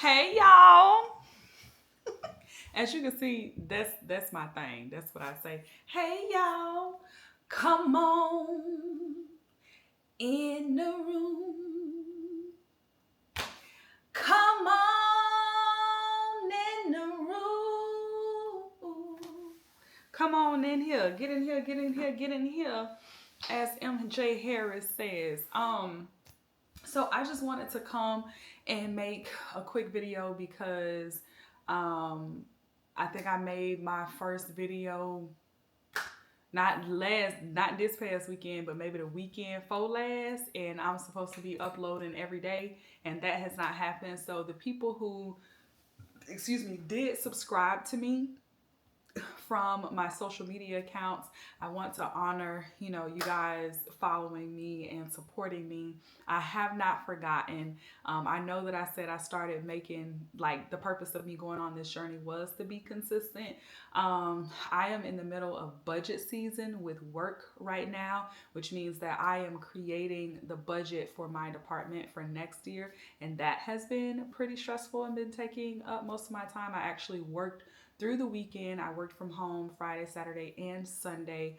Hey y'all. As you can see, that's my thing. That's what I say. Hey y'all. Come on in the room. Come on in the room. Come on in here. Get in here. Get in here. Get in here. As MJ Harris says. So I just wanted to come and make a quick video because I think I made my first video not this past weekend, but maybe the weekend for last, and I'm supposed to be uploading every day, and that has not happened. So the people who, excuse me, did subscribe to me from my social media accounts, I want to honor, you guys following me and supporting me. I have not forgotten. I know that I said I started making, like, the purpose of me going on this journey was to be consistent. I am in the middle of budget season with work right now, which means that I am creating the budget for my department for next year, and that has been pretty stressful and been taking up most of my time. I actually worked through the weekend. I worked from home Friday, Saturday, and Sunday,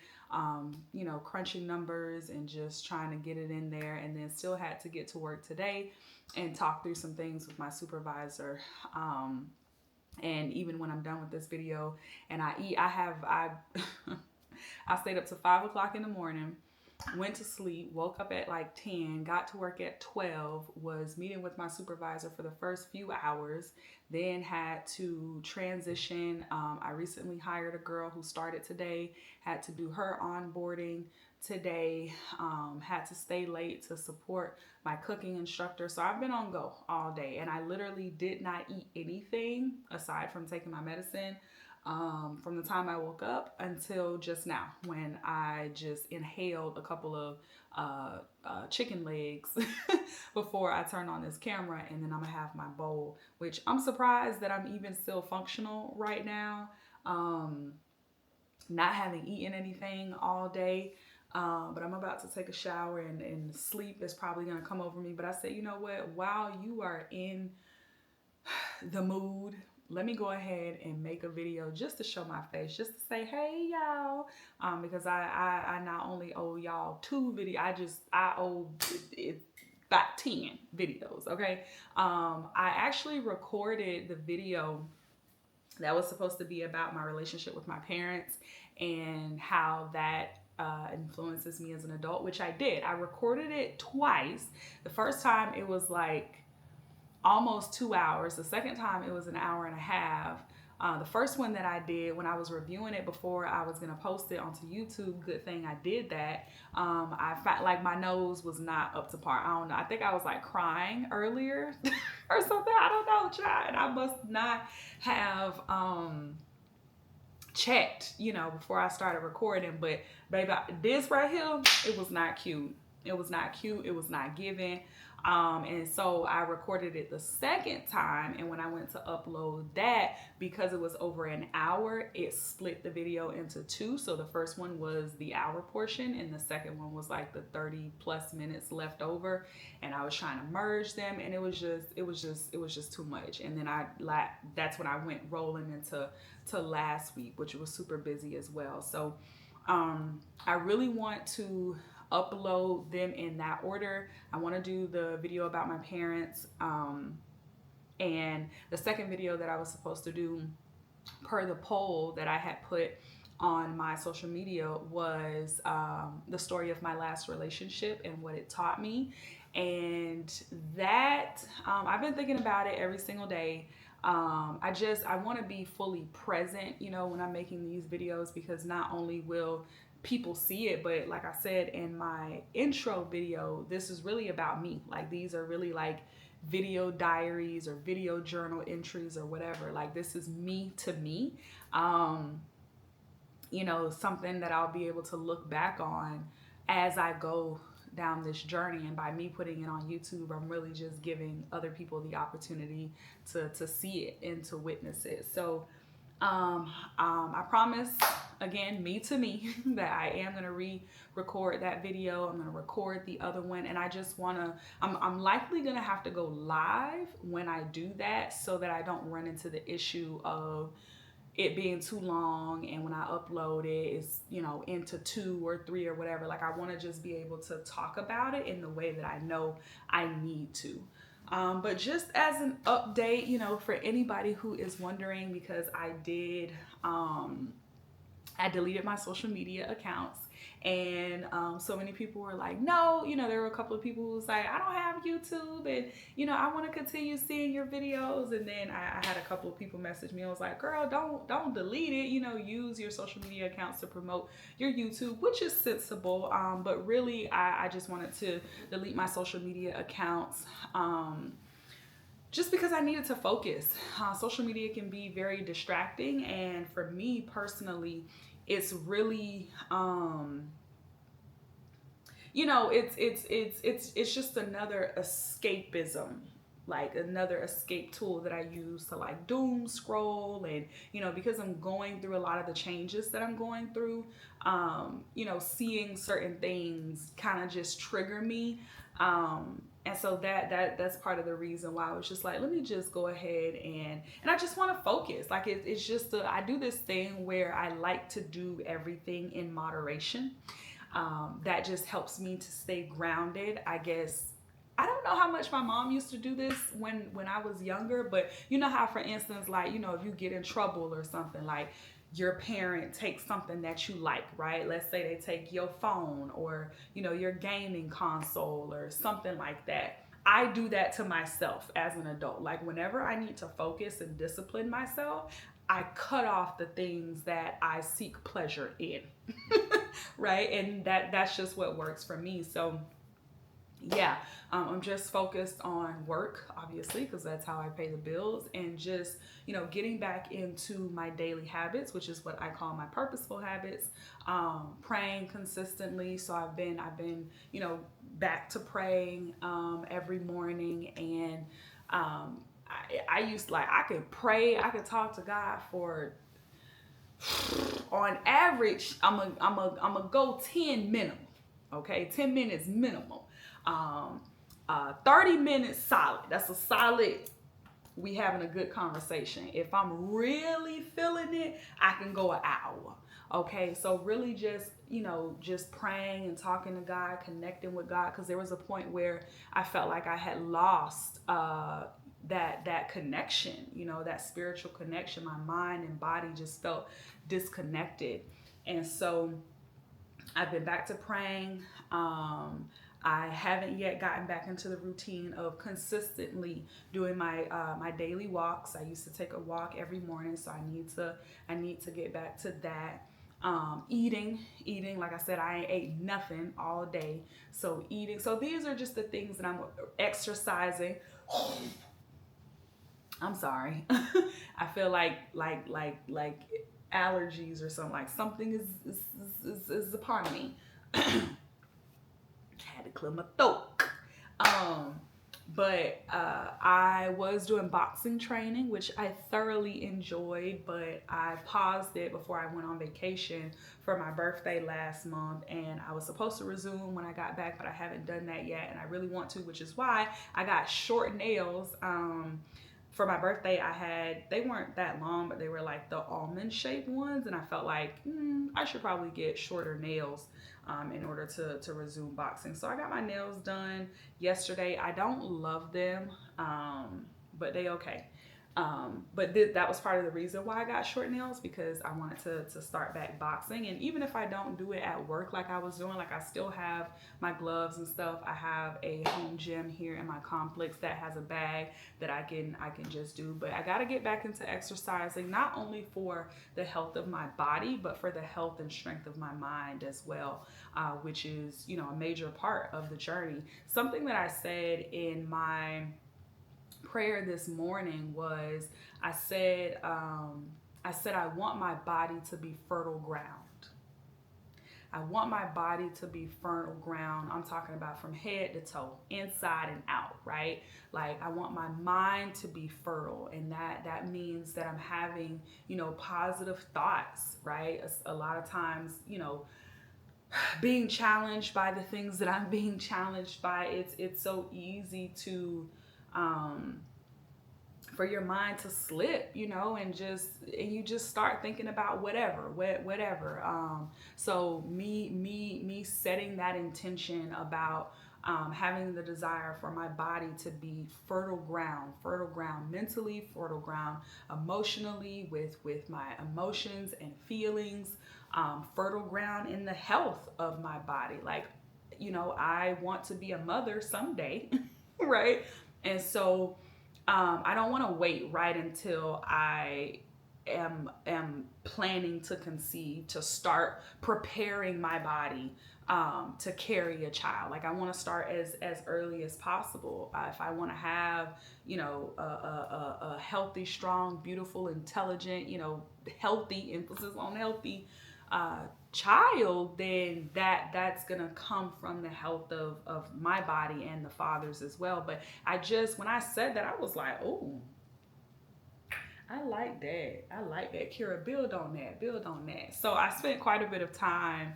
crunching numbers and just trying to get it in there, and then still had to get to work today and talk through some things with my supervisor. And even when I'm done with this video and I eat, I stayed up to 5 o'clock in the morning, went to sleep, woke up at like 10, got to work at 12, was meeting with my supervisor for the first few hours, then had to transition. I recently hired a girl who started today, had to do her onboarding today, had to stay late to support my cooking instructor. So I've been on go all day, and I literally did not eat anything aside from taking my medicine from the time I woke up until just now, when I just inhaled a couple of chicken legs before I turn on this camera, and then I'm gonna have my bowl, which I'm surprised that I'm even still functional right now, not having eaten anything all day. But I'm about to take a shower, and sleep is probably gonna come over me. But I said, you know what, while you are in the mood, let me go ahead and make a video just to show my face, just to say, hey y'all, because I not only owe y'all 2 videos, I owe it about 10 videos. Okay. I actually recorded the video that was supposed to be about my relationship with my parents and how that influences me as an adult, which I did. I recorded it twice. The first time it was like almost 2 hours. The second time it was an hour and a half. The first one that I did, when I was reviewing it before I was gonna post it onto YouTube, good thing I did that. I felt like my nose was not up to par. I don't know. I think I was like crying earlier or something. I don't know, child. And I must not have checked, before I started recording. But baby, this right here, it was not cute. It was not cute. It was not giving. And so I recorded it the second time, and when I went to upload that, because it was over an hour, it split the video into 2. So the first one was the hour portion, and the second one was like the 30 plus minutes left over, and I was trying to merge them, and it was just too much. And then that's when I went rolling into last week, which was super busy as well. So I really want to upload them in that order. I want to do the video about my parents, and the second video that I was supposed to do, per the poll that I had put on my social media, was the story of my last relationship and what it taught me. And that I've been thinking about it every single day. I want to be fully present, when I'm making these videos, because not only will people see it, but like I said in my intro video, this is really about me. Like, these are really like video diaries or video journal entries or whatever. Like, this is me to me. Something that I'll be able to look back on as I go down this journey. And by me putting it on YouTube, I'm really just giving other people the opportunity to see it and to witness it. So I promise, again, me to me, that I am going to re-record that video. I'm going to record the other one, and I just want to, I'm likely going to have to go live when I do that so that I don't run into the issue of it being too long, and when I upload it, it's, you know, into 2 or 3 or whatever. Like, I want to just be able to talk about it in the way that I know I need to. But just as an update, you know, for anybody who is wondering, because I deleted my social media accounts, and so many people were like, no, you know, there were a couple of people who was like, I don't have YouTube, and, you know, I want to continue seeing your videos. And then I had a couple of people message me. I was like, girl, don't delete it, you know, use your social media accounts to promote your YouTube, which is sensible. But really, I just wanted to delete my social media accounts. Just because I needed to focus. Social media can be very distracting, and for me personally, it's really, you know, it's just another escapism, like another escape tool that I use to like doom scroll. And, you know, because I'm going through a lot of the changes that I'm going through, you know, seeing certain things kind of just trigger me. And so that's part of the reason why I was just like, let me just go ahead and I just want to focus. Like, it's just I do this thing where I like to do everything in moderation. That just helps me to stay grounded, I guess. I don't know how much my mom used to do this when I was younger, but you know how, for instance, like, you know, if you get in trouble or something, like your parent takes something that you like, right? Let's say they take your phone, or, you know, your gaming console or something like that. I do that to myself as an adult. Like, whenever I need to focus and discipline myself, I cut off the things that I seek pleasure in. Right? And that's just what works for me. So yeah, I'm just focused on work, obviously, because that's how I pay the bills, and just, you know, getting back into my daily habits, which is what I call my purposeful habits. Praying consistently. So I've been, you know, back to praying every morning. And I used, like, I could pray, I could talk to God for, on average, I'm a go 10 minimum. Okay, 10 minutes minimum. 30 minutes solid. That's a solid. We having a good conversation. If I'm really feeling it, I can go an hour. Okay, so really just, you know, just praying and talking to God, connecting with God, because there was a point where I felt like I had lost that connection, you know, that spiritual connection. My mind and body just felt disconnected. And so I've been back to praying. I haven't yet gotten back into the routine of consistently doing my daily walks. I used to take a walk every morning, so I need to get back to that. Eating, like I said, I ain't ate nothing all day. So eating. So these are just the things that I'm exercising. I'm sorry. I feel like allergies or something, like something is a part of me. Had to clear my throat. But I was doing boxing training, which I thoroughly enjoyed, but I paused it before I went on vacation for my birthday last month, and I was supposed to resume when I got back, but I haven't done that yet, and I really want to, which is why I got short nails. For my birthday, they weren't that long, but they were like the almond shaped ones, and I felt like I should probably get shorter nails in order to resume boxing. So I got my nails done yesterday. I don't love them, but they okay. But that was part of the reason why I got short nails, because I wanted to start back boxing. And even if I don't do it at work like I was doing, like I still have my gloves and stuff. I have a home gym here in my complex that has a bag that I can just do. But I got to get back into exercising, not only for the health of my body, but for the health and strength of my mind as well, which is, you know, a major part of the journey. Something that I said in my prayer this morning was, I said I want my body to be fertile ground. I want my body to be fertile ground. I'm talking about from head to toe, inside and out, right? Like I want my mind to be fertile, and that means that I'm having, positive thoughts, right? A lot of times, being challenged by the things that I'm being challenged by, it's so easy to um for your mind to slip, and you just start thinking about whatever. So me setting that intention about having the desire for my body to be fertile ground mentally, fertile ground emotionally with my emotions and feelings, fertile ground in the health of my body. Like, I want to be a mother someday, right? And so I don't want to wait right until I am planning to conceive to start preparing my body to carry a child. Like I want to start as early as possible. If I want to have a healthy, strong, beautiful, intelligent, healthy, emphasis on healthy, uh, child, then that's gonna come from the health of my body and the father's as well. But when I said that, I was like, oh, I like that. I like that. Keria, build on that. Build on that. So I spent quite a bit of time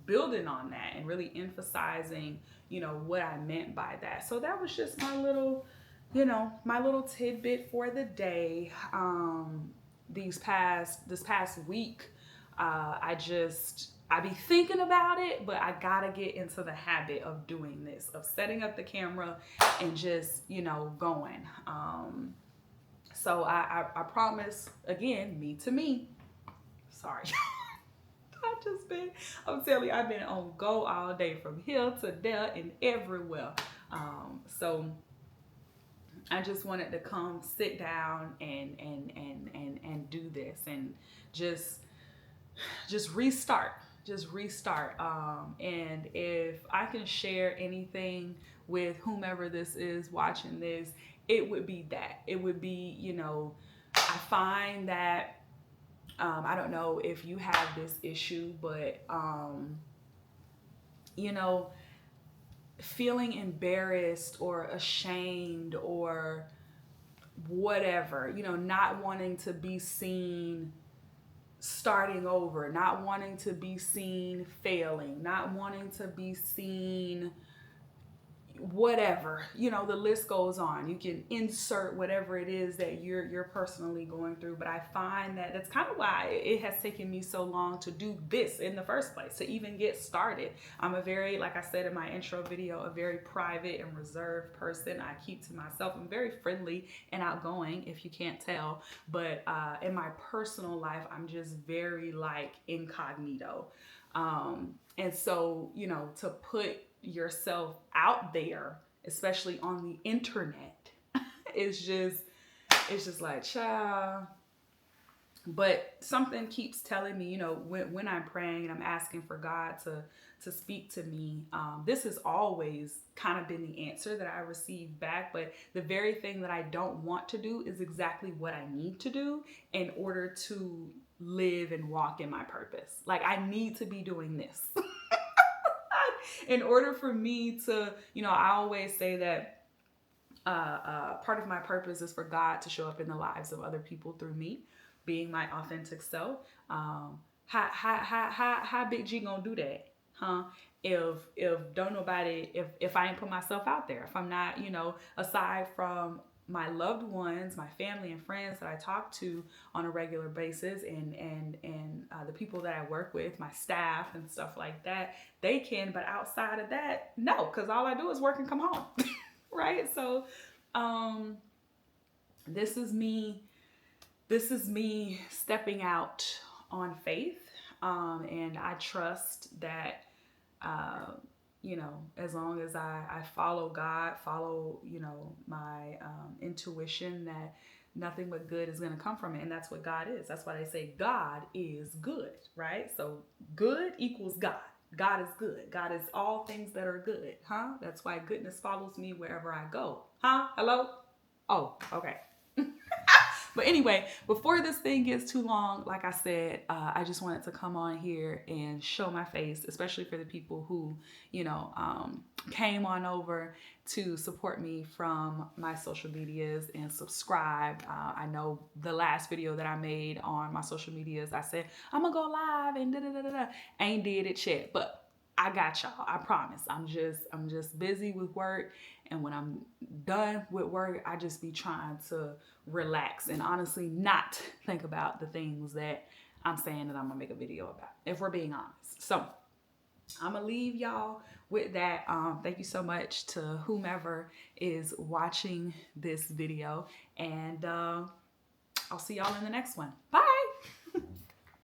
building on that and really emphasizing, what I meant by that. So that was just my little tidbit for the day. This past week, I be thinking about it, but I gotta get into the habit of doing this, of setting up the camera and just, going. So I promise, again, me to me. Sorry. I'm telling you, I've been on go all day from here to there and everywhere. So I just wanted to come sit down and do this and just restart. And if I can share anything with whomever this is watching this, it would be that. It would be, I find that I don't know if you have this issue, but feeling embarrassed or ashamed or whatever, not wanting to be seen starting over, not wanting to be seen failing, not wanting to be seen whatever, the list goes on. You can insert whatever it is that you're personally going through. But I find that that's kind of why it has taken me so long to do this in the first place, to even get started. I'm a very, like I said in my intro video, a very private and reserved person. I keep to myself. I'm very friendly and outgoing, if you can't tell. But in my personal life, I'm just very like incognito. And so, to put yourself out there, especially on the internet, it's just like, child. But something keeps telling me, when I'm praying and I'm asking for God to speak to me, this has always kind of been the answer that I receive back. But the very thing that I don't want to do is exactly what I need to do in order to live and walk in my purpose. Like I need to be doing this. In order for me to, I always say that part of my purpose is for God to show up in the lives of other people through me, being my authentic self. How Big G gonna do that, huh? If don't nobody, if I ain't put myself out there, if I'm not, aside from my loved ones, my family and friends that I talk to on a regular basis, and the people that I work with, my staff and stuff like that, they can. But outside of that, no, because all I do is work and come home, right? So, this is me stepping out on faith, and I trust that. As long as I follow God, follow, my intuition, that nothing but good is going to come from it. And that's what God is. That's why they say God is good, right? So good equals God. God is good. God is all things that are good, huh? That's why goodness follows me wherever I go, huh? Hello? Oh, okay. But anyway, before this thing gets too long, like I said, I just wanted to come on here and show my face, especially for the people who, came on over to support me from my social medias and subscribe. I know the last video that I made on my social medias, I said, I'm gonna go live and da da da da. Ain't did it yet, but I got y'all. I promise. I'm just busy with work, and when I'm done with work, I just be trying to relax and honestly not think about the things that I'm saying that I'm gonna make a video about, if we're being honest. So I'm gonna leave y'all with that. Thank you so much to whomever is watching this video, and I'll see y'all in the next one. Bye.